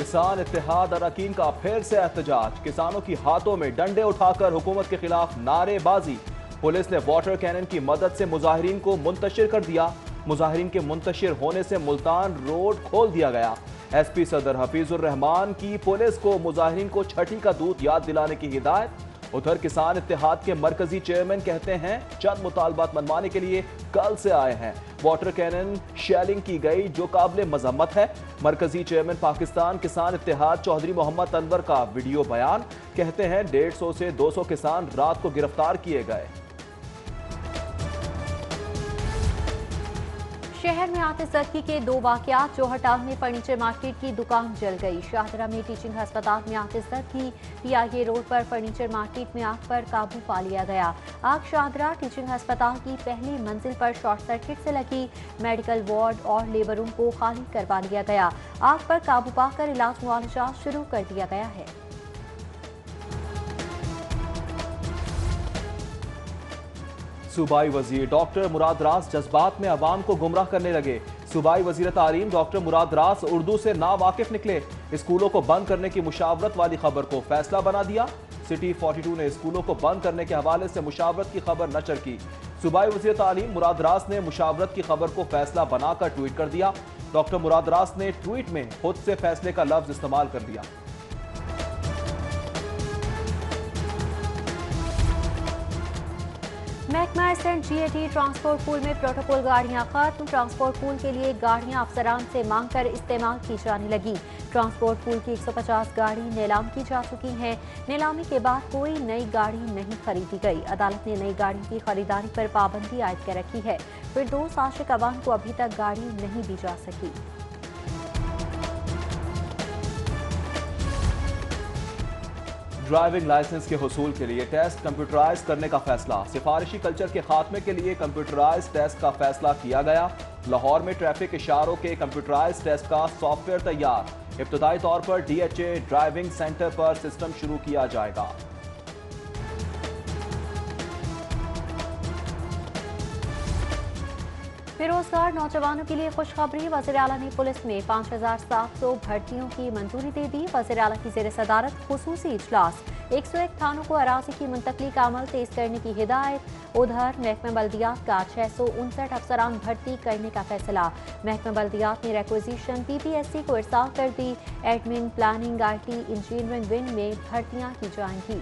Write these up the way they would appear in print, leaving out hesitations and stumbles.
किसान इत्तेहाद अरकान का फिर से एहतजाज। किसानों की हाथों में डंडे उठाकर हुकूमत के खिलाफ नारेबाजी। पुलिस ने वाटर कैनन की मदद से मुजाहिरीन को मुंतशिर कर दिया। मुजाहिरीन के मुंतशिर होने से मुल्तान रोड खोल दिया गया। एसपी सदर हफीजुर रहमान की पुलिस को मुजाहिरीन को छठी का दूध याद दिलाने की हिदायत। उधर किसान इत्तेहाद के मरकजी चेयरमैन कहते हैं चंद मुतालबात मनवाने के लिए कल से आए हैं। वाटर कैनन शेलिंग की गई जो काबिल मजम्मत है। मरकजी चेयरमैन पाकिस्तान किसान इत्तेहाद चौधरी मोहम्मद अनवर का वीडियो बयान। कहते हैं 150 से 200 किसान रात को गिरफ्तार किए गए। शहर में आतिशबाजी के 2 वाकयात। जोहर में फर्नीचर मार्केट की दुकान जल गई। शाहदरा में टीचिंग अस्पताल में आतिशबाजी। PIA रोड पर फर्नीचर मार्केट में आग पर काबू पा लिया गया। आग शाहदरा टीचिंग अस्पताल की पहली मंजिल पर शॉर्ट सर्किट से लगी। मेडिकल वार्ड और लेबर रूम को खाली करवा लिया गया। आग पर काबू पाकर इलाज मुआवजा शुरू कर दिया गया है। सूबाई वजीर डॉक्टर मुराद रास जज्बात में अवाम को गुमराह करने लगे। सूबाई वजीर तालीम डॉक्टर मुराद रास उर्दू से नावाकिफ निकले। स्कूलों को बंद करने की मुशावरत वाली खबर को फैसला बना दिया। सिटी 42 ने स्कूलों को बंद करने के हवाले से मुशावरत की खबर नशर की। सूबाई वजीर तालीम मुराद रास ने मुशावरत की खबर को फैसला बनाकर ट्वीट कर दिया। डॉक्टर मुराद रास ने ट्वीट में खुद से फैसले का लफ्ज इस्तेमाल कर दिया। महकमा एसेंट GAT ट्रांसपोर्ट पूल में प्रोटोकॉल गाड़ियां खत्म। ट्रांसपोर्ट पूल के लिए गाड़ियां अफसरान से मांग कर इस्तेमाल की जाने लगी। ट्रांसपोर्ट पूल की 150 गाड़ी नीलाम की जा चुकी हैं। नीलामी के बाद कोई नई गाड़ी नहीं खरीदी गई। अदालत ने नई गाड़ी की खरीदारी पर पाबंदी आयद कर रखी है। फिरदौस आशिक अवान को अभी तक गाड़ी नहीं दी जा सकी। ड्राइविंग लाइसेंस के हुसूल के लिए टेस्ट कंप्यूटराइज करने का फैसला। सिफारिशी कल्चर के खात्मे के लिए कंप्यूटराइज टेस्ट का फैसला किया गया। लाहौर में ट्रैफिक इशारों के कंप्यूटराइज टेस्ट का सॉफ्टवेयर तैयार। इब्तदाई तौर पर DHA ड्राइविंग सेंटर पर सिस्टम शुरू किया जाएगा। बेरोजगार नौजवानों के लिए खुशखबरी। वज़ीर आला ने पुलिस में 5700 भर्तियों की मंजूरी दे दी। वज़ीर आला की ज़ेर सदारत खुसूसी इजलास। 101 थानों को अराजी की मुंतकली का अमल तेज करने की हिदायत। उधर महकमा बल्दियात का 659 अफसरान भर्ती करने का फैसला। महकमा बल्दियात ने रिक्विजिशन PPSC को इरसाल कर दी। Admin, planning, IT, engineering wing में भर्तियां की जाएंगी।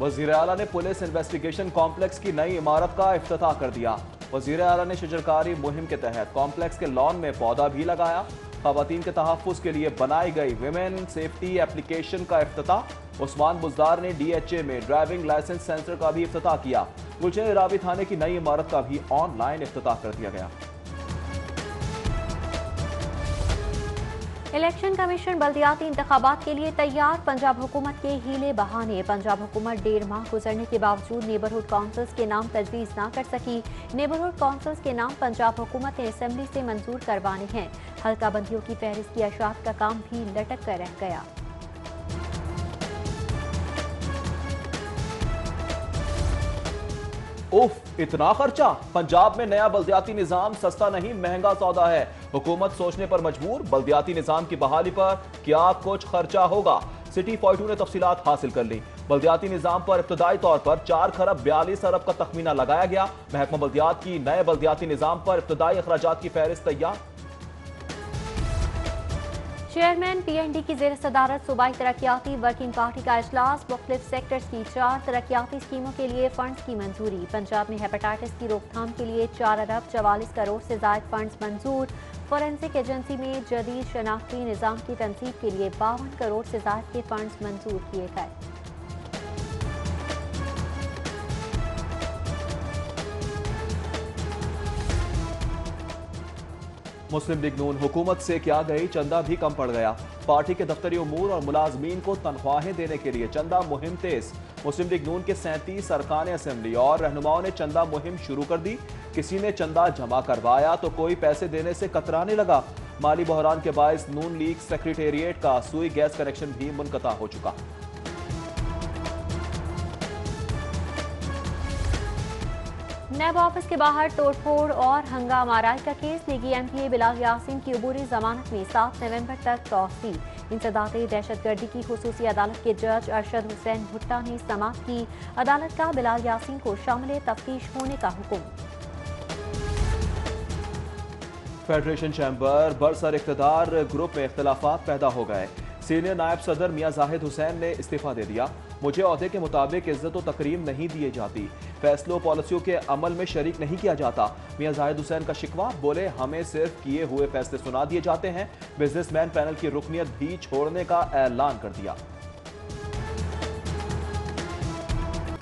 वज़ीर आला ने पुलिस इन्वेस्टिगेशन कॉम्प्लेक्स की नई इमारत का इफ्तिताह कर दिया। वज़ीर आला ने शजरकारी मुहिम के तहत कॉम्प्लेक्स के लॉन में पौधा भी लगाया। ख़वातीन के तहफ़्फ़ुज़ के लिए बनाई गई विमेन सेफ्टी एप्लीकेशन का इफ्तिताह। उस्मान बुज़दार ने DHA में ड्राइविंग लाइसेंस सेंटर का भी इफ्तिताह किया। गुलशन रावी थाने की नई इमारत का भी ऑनलाइन इफ्तिताह कर दिया गया। इलेक्शन कमीशन बल्दियाती इंतखाबात के लिए तैयार। पंजाब हुकूमत के हीले बहाने। पंजाब हुकूमत 1.5 माह गुजरने के बावजूद नेबरहुड काउंसिल्स के नाम तजवीज़ ना कर सकी। नेबरहुड काउंसिल्स के नाम पंजाब हुकूमत ने असेंबली से मंजूर करवाने हैं। हल्का बंदियों की फहरिस्त की अशात का काम भी लटक कर रह गया। उफ, इतना खर्चा। पंजाब में नया बल्दियाती निजाम सस्ता नहीं महंगा सौदा है। हुकूमत सोचने पर मजबूर। बल्दियाती निजाम की बहाली पर क्या कुछ खर्चा होगा। सिटी 42 ने तफसीलात हासिल कर ली। बल्दियाती निजाम पर इब्तदाई तौर पर 4 खरब 42 अरब का तखमीना लगाया गया। महकमा बल्दियात की नए बल्दियाती निजाम पर इब्तदाई अखराजात की फहरिस्त तैयार। चेयरमैन PND की ज़ेर सदारत सूबाई तरक्याती वर्किंग पार्टी का इजलास। मुख्तलिफ सेक्टर्स की 4 तरक्याती स्कीमों के लिए फंड्स की मंजूरी। पंजाब में हेपेटाइटिस की रोकथाम के लिए 4 अरब 44 करोड़ से ज़ायद फंड्स मंजूर। फोरेंसिक एजेंसी में जदीद शनाख्ती निज़ाम की तनसीब के लिए 52 करोड़ से ज़ायद के फंड्स मंजूर किए गए। मुस्लिम लीग नून हुकूमत से क्या गई, चंदा भी कम पड़ गया। पार्टी के दफ्तरी उमूर और मुलाजमीन को तनख्वाहें देने के लिए चंदा मुहिम तेज। मुस्लिम लीग नून के 37 अरकान असेंबली और रहनुमाओं ने चंदा मुहिम शुरू कर दी। किसी ने चंदा जमा करवाया तो कोई पैसे देने से कतराने लगा। माली बहरान के बायस नून लीग सेक्रेटेरिएट का सुई गैस कनेक्शन भी मुनक़ता हो चुका। नैब ऑफिस के बाहर तोड़फोड़ और हंगामा आराई का केस। लीगी MPA बिलाल यासीन की अबूरी जमानत में 7 नवंबर तक तौसील। इंसदाद दहशतगर्दी की खुसूसी अदालत के जज अरशद हुसैन भुट्टा ने समाअत की। अदालत का बिलाल यासीन को शामिल तफ्तीश होने का हुक्म। फेडरेशन चैम्बर बरसर इख्तिदार ग्रुप में इख्तिलाफात पैदा हो गए। सीनियर नायब सदर मियां जाहिद हुसैन ने इस्तीफा दे दिया। मुझे ओहदे के मुताबिक इज्जत व तकरीम नहीं दिए जाती, फैसलों पॉलिसियों के अमल में शरीक नहीं किया जाता। मियां जाहिद हुसैन का शिकवा, बोले हमें सिर्फ किए हुए फैसले सुना दिए जाते हैं। बिजनेसमैन पैनल की रुकनियत भी छोड़ने का ऐलान कर दिया।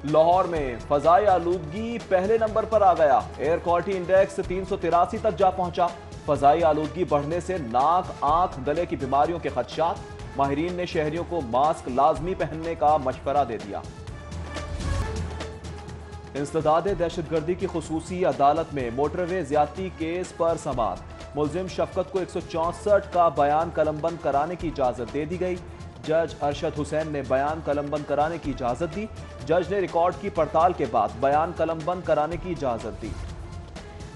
लाहौर में फजाई आलूदगी पहले नंबर पर आ गया। एयर क्वालिटी इंडेक्स 383 तक जा पहुंचा। फजाई आलूदगी बढ़ने से नाक, आंख, गले की बीमारियों के खदशात। माहिरीन ने शहरियों को मास्क लाजमी पहनने का मशवरा दे दिया। इंसदाद दहशतगर्दी की खुसूसी अदालत में मोटरवे ज्यादती केस पर समाअत। मुलजिम शफकत को 164 का बयान कलमबंद कराने की इजाजत दे दी गई। जज अरशद हुसैन ने बयान कलमबंद कराने की इजाजत दी। जज ने रिकॉर्ड की पड़ताल के बाद बयान कलमबंद कराने की इजाजत दी।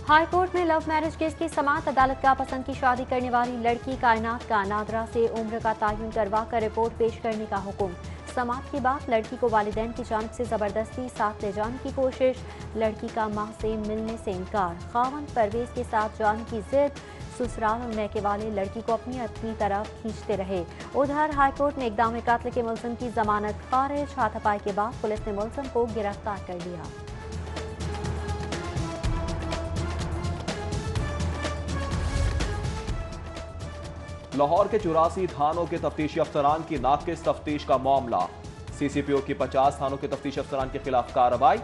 हाई कोर्ट में लव मैरिज केस की समाअत। अदालत का पसंद की शादी करने वाली लड़की कायनात का नादरा से उम्र का तयन करवा कर रिपोर्ट पेश करने का हुक्म। समाअत के बाद लड़की को वालिदैन की जानिब से जबरदस्ती साथ ले जाने की कोशिश। लड़की का मां से मिलने से इनकार। खावंद परवेज के साथ जाने की जिद। ससुराल और मैके वाले लड़की को अपनी तरफ खींचते रहे। उधर हाईकोर्ट ने इक़दाम कत्ल के मुलजिम की जमानत खारिज। हाथापाई के बाद पुलिस ने मुलजिम को गिरफ्तार कर लिया। लाहौर के 84 थानों के तफ्तीशी अफसरान की नाकिस तफ्तीश का मामला। CCPO की 50 थानों के तफ्तीशी अफसरान के खिलाफ कार्रवाई।